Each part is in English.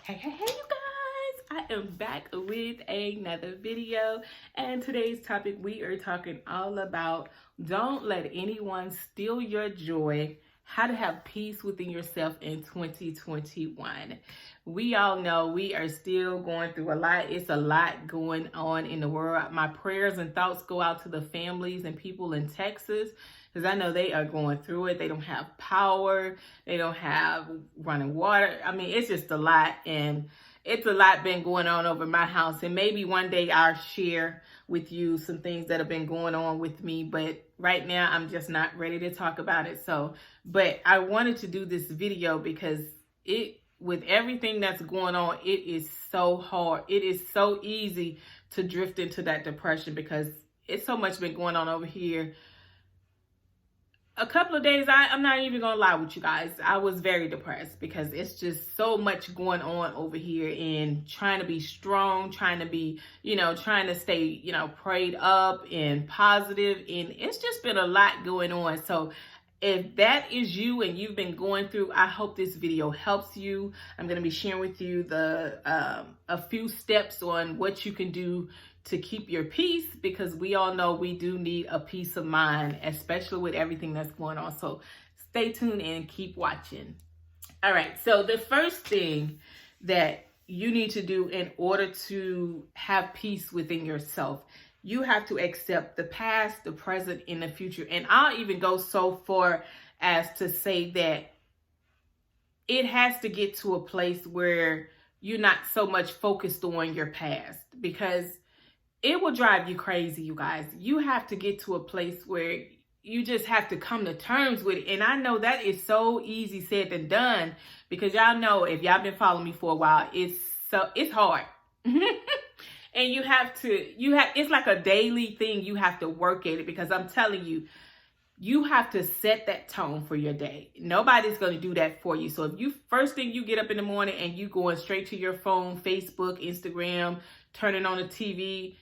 Hey, you guys, I am back with another video, and today's topic we are talking all about don't let anyone steal your joy, how to have peace within yourself in 2021. We all know we are still going through a lot. It's a lot going on in the world. My prayers and thoughts go out to the families and people in Texas, because I know they are going through it. They don't have power. They don't have running water. I mean, it's just a lot. And it's a lot been going on over my house. And maybe one day I'll share with you some things that have been going on with me. But right now, I'm just not ready to talk about it. But I wanted to do this video because with everything that's going on, it is so hard. It is so easy to drift into that depression because it's so much been going on over here. A couple of days, I'm not even gonna lie with you guys, I was very depressed because it's just so much going on over here, and trying to be strong, trying to be, trying to stay, prayed up and positive, and it's just been a lot going on. So if that is you and you've been going through, I hope this video helps you. I'm going to be sharing with you a few steps on what you can do to keep your peace, because we all know we do need a peace of mind, especially with everything that's going on. So stay tuned and keep watching. All right. So the first thing that you need to do in order to have peace within yourself, you have to accept the past, the present, and the future. And I'll even go so far as to say that it has to get to a place where you're not so much focused on your past, because it will drive you crazy, you guys. You have to get to a place where you just have to come to terms with it. And I know that is so easy said than done, because y'all know, if y'all been following me for a while, it's hard. And it's like a daily thing. You have to work at it, because I'm telling you, you have to set that tone for your day. Nobody's going to do that for you. So if first thing you get up in the morning and you going straight to your phone, Facebook, Instagram, turning on the TV,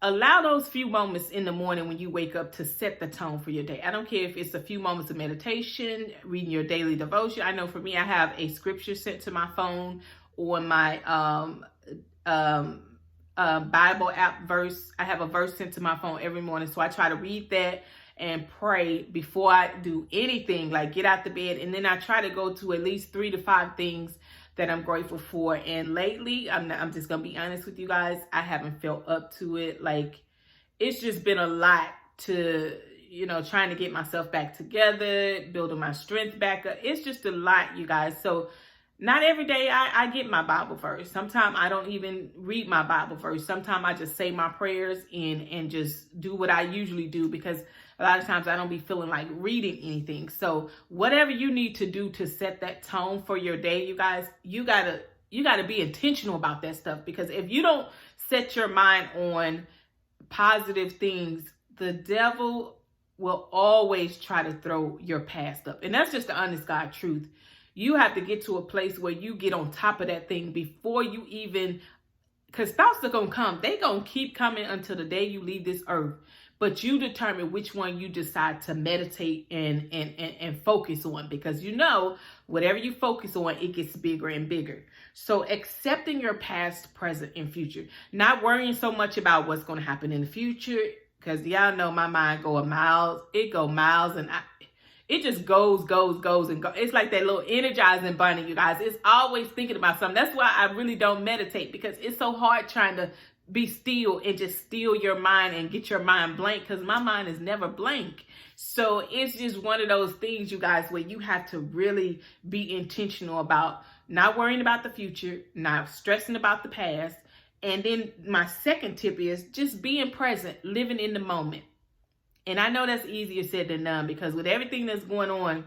allow those few moments in the morning when you wake up to set the tone for your day. I don't care if it's a few moments of meditation, reading your daily devotion. I know for me, I have a scripture sent to my phone, or my Bible app verse. I have a verse sent to my phone every morning. So I try to read that and pray before I do anything, like get out the bed. And then I try to go to at least 3 to 5 things that I'm grateful for. And lately, I'm just going to be honest with you guys, I haven't felt up to it. Like, it's just been a lot to, trying to get myself back together, building my strength back up. It's just a lot, you guys. So not every day I get my Bible verse. Sometimes I don't even read my Bible verse. Sometimes I just say my prayers and just do what I usually do, because a lot of times I don't be feeling like reading anything. So whatever you need to do to set that tone for your day, you guys, you gotta be intentional about that stuff. Because if you don't set your mind on positive things, the devil will always try to throw your past up. And that's just the honest God truth. You have to get to a place where you get on top of that thing before you even, because thoughts are going to come. They're going to keep coming until the day you leave this earth. But you determine which one you decide to meditate and focus on, because whatever you focus on, it gets bigger and bigger. So accepting your past, present, and future. Not worrying so much about what's going to happen in the future, because y'all know my mind go miles. It go miles, and it just goes and goes. It's like that little energizing bunny, you guys. It's always thinking about something. That's why I really don't meditate, because it's so hard trying to be still and just steal your mind and get your mind blank, because my mind is never blank. So it's just one of those things, you guys, where you have to really be intentional about not worrying about the future, not stressing about the past. And then my second tip is just being present, living in the moment. And I know that's easier said than done, because with everything that's going on,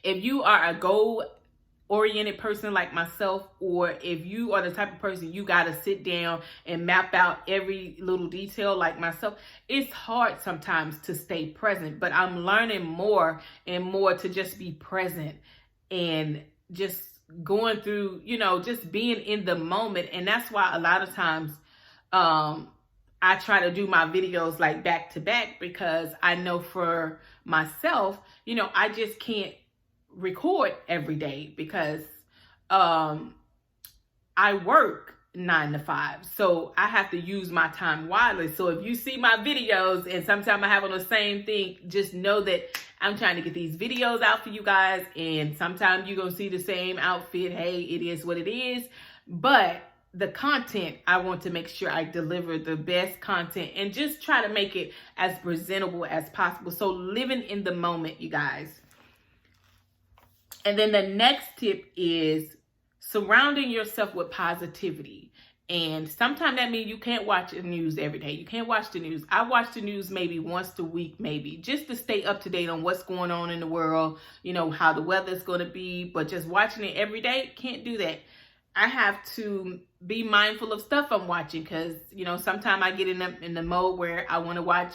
if you are a goal-oriented person like myself, or if you are the type of person you got to sit down and map out every little detail like myself, it's hard sometimes to stay present. But I'm learning more and more to just be present and just going through, just being in the moment. And that's why a lot of times, I try to do my videos like back to back, because I know for myself, I just can't record every day, because I work 9 to 5. So I have to use my time wisely. So if you see my videos and sometimes I have on the same thing, just know that I'm trying to get these videos out for you guys. And sometimes you're going to see the same outfit. Hey, it is what it is. But the content, I want to make sure I deliver the best content and just try to make it as presentable as possible. So living in the moment, you guys. And then the next tip is surrounding yourself with positivity. And sometimes that means you can't watch the news every day. You can't watch the news. I watch the news maybe once a week, maybe, just to stay up to date on what's going on in the world, you know, how the weather's going to be. But just watching it every day, can't do that. I have to be mindful of stuff I'm watching because, you know, sometimes I get in the mode where I want to watch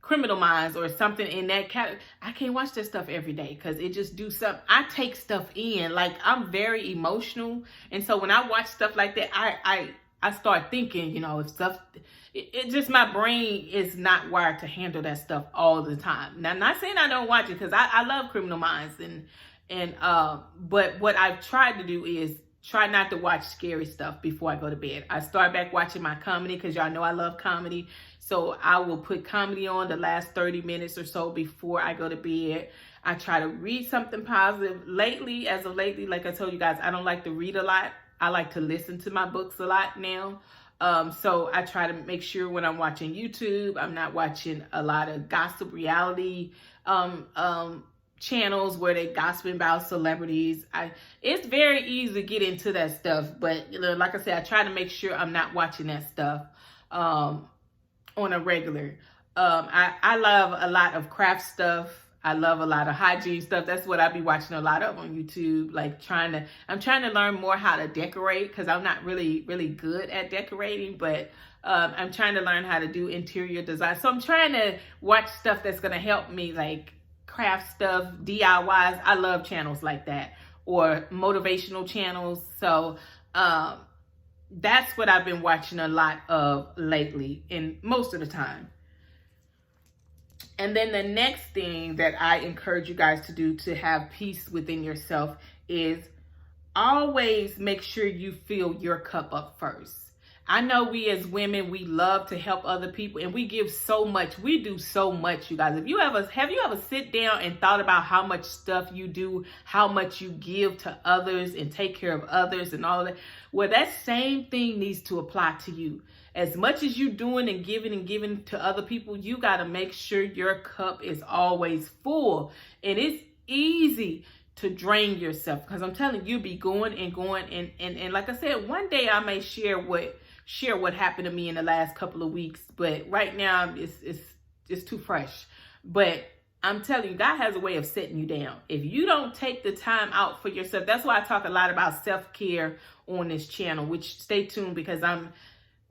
Criminal Minds or something in that category. I can't watch that stuff every day because it just do something. I take stuff in. Like, I'm very emotional. And so when I watch stuff like that, I start thinking, you know, if stuff, it just, my brain is not wired to handle that stuff all the time. Now, I'm not saying I don't watch it because I love Criminal Minds but what I've tried to do is try not to watch scary stuff before I go to bed. I start back watching my comedy because y'all know I love comedy. So I will put comedy on the last 30 minutes or so before I go to bed. I try to read something positive. As of lately, like I told you guys, I don't like to read a lot. I like to listen to my books a lot now. So I try to make sure when I'm watching YouTube, I'm not watching a lot of gossip reality channels where they gossiping about celebrities. It's very easy to get into that stuff, but, you know, like I said, I try to make sure I'm not watching that stuff on a regular. I love a lot of craft stuff. I love a lot of hygiene stuff. That's what I be watching a lot of on YouTube. Like I'm trying to learn more how to decorate because I'm not really good at decorating, but I'm trying to learn how to do interior design. So I'm trying to watch stuff that's going to help me, like craft stuff, DIYs. I love channels like that, or motivational channels. So that's what I've been watching a lot of lately, and most of the time. And then the next thing that I encourage you guys to do to have peace within yourself is always make sure you fill your cup up first. I know we as women, we love to help other people and we give so much. We do so much, you guys. Have you ever sit down and thought about how much stuff you do, how much you give to others and take care of others and all that? Well, that same thing needs to apply to you. As much as you doing and giving to other people, you got to make sure your cup is always full. And it's easy to drain yourself because I'm telling you, be going and going. And like I said, one day I may share what happened to me in the last couple of weeks. But right now it's too fresh. But I'm telling you, God has a way of setting you down. If you don't take the time out for yourself, that's why I talk a lot about self-care on this channel, which stay tuned because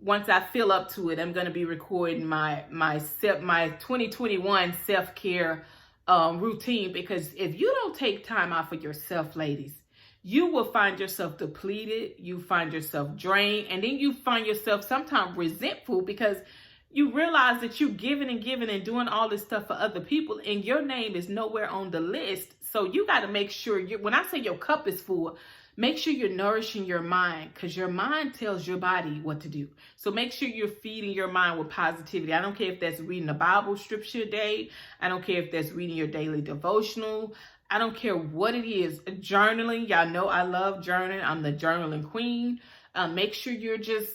once I fill up to it, I'm going to be recording my 2021 self-care routine. Because if you don't take time out for yourself, ladies, you will find yourself depleted. You find yourself drained. And then you find yourself sometimes resentful because you realize that you're giving and doing all this stuff for other people and your name is nowhere on the list. So you got to make sure when I say your cup is full, make sure you're nourishing your mind because your mind tells your body what to do. So make sure you're feeding your mind with positivity. I don't care if that's reading the Bible scripture a day. I don't care if that's reading your daily devotional. I don't care what it is. Journaling. Y'all know I love journaling. I'm the journaling queen. Make sure you're just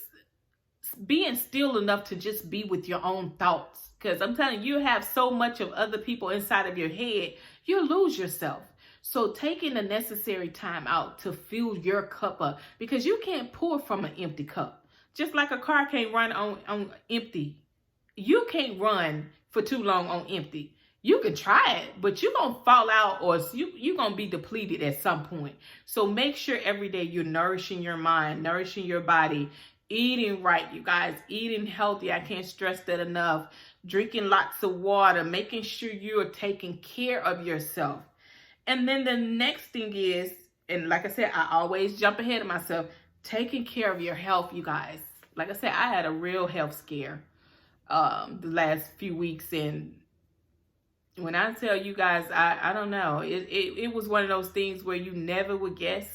being still enough to just be with your own thoughts. Because I'm telling you, you have so much of other people inside of your head, you'll lose yourself. So taking the necessary time out to fill your cup up, because you can't pour from an empty cup. Just like a car can't run on empty. You can't run for too long on empty. You can try it, but you're going to fall out or you're going to be depleted at some point. So make sure every day you're nourishing your mind, nourishing your body, eating right, you guys, eating healthy. I can't stress that enough. Drinking lots of water, making sure you're taking care of yourself. And then the next thing is, and like I said, I always jump ahead of myself, taking care of your health, you guys. Like I said, I had a real health scare the last few weeks. And when I tell you guys, I don't know, it was one of those things where you never would guess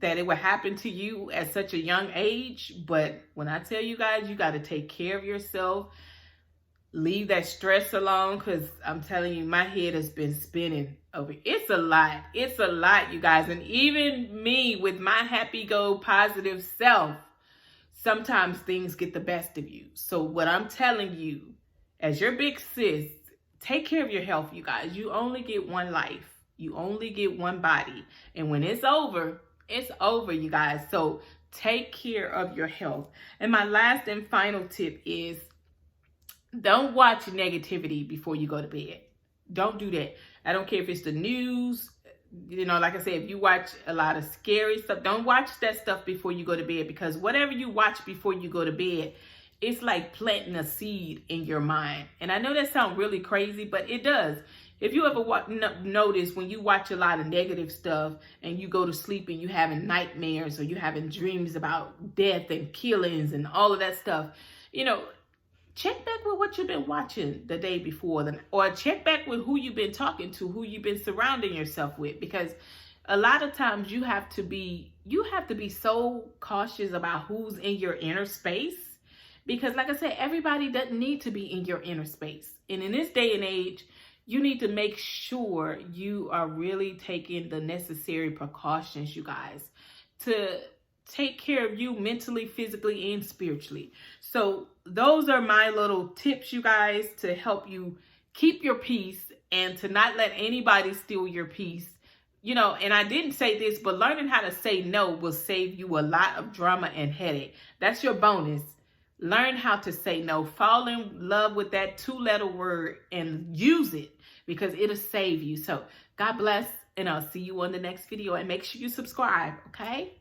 that it would happen to you at such a young age. But when I tell you guys, you got to take care of yourself. Leave that stress alone, because I'm telling you, my head has been spinning over. It's a lot. It's a lot, you guys. And even me with my happy-go positive self, sometimes things get the best of you. So what I'm telling you, as your big sis, take care of your health, you guys. You only get one life. You only get one body. And when it's over, you guys. So take care of your health. And my last and final tip is, don't watch negativity before you go to bed. Don't do that. I don't care if it's the news. You know, like I said, if you watch a lot of scary stuff, don't watch that stuff before you go to bed, because whatever you watch before you go to bed, it's like planting a seed in your mind. And I know that sounds really crazy, but it does. If you ever notice when you watch a lot of negative stuff and you go to sleep and you having nightmares or you having dreams about death and killings and all of that stuff, you know, check back with what you've been watching the day before, or check back with who you've been talking to, who you've been surrounding yourself with, because a lot of times you have to be so cautious about who's in your inner space, because like I said, everybody doesn't need to be in your inner space. And in this day and age, you need to make sure you are really taking the necessary precautions, you guys, to take care of you mentally, physically, and spiritually. So those are my little tips, you guys, to help you keep your peace and to not let anybody steal your peace. You know, and I didn't say this, but learning how to say no will save you a lot of drama and headache. That's your bonus. Learn how to say no. Fall in love with that 2-letter word and use it, because it'll save you. So God bless, and I'll see you on the next video. And make sure you subscribe, okay?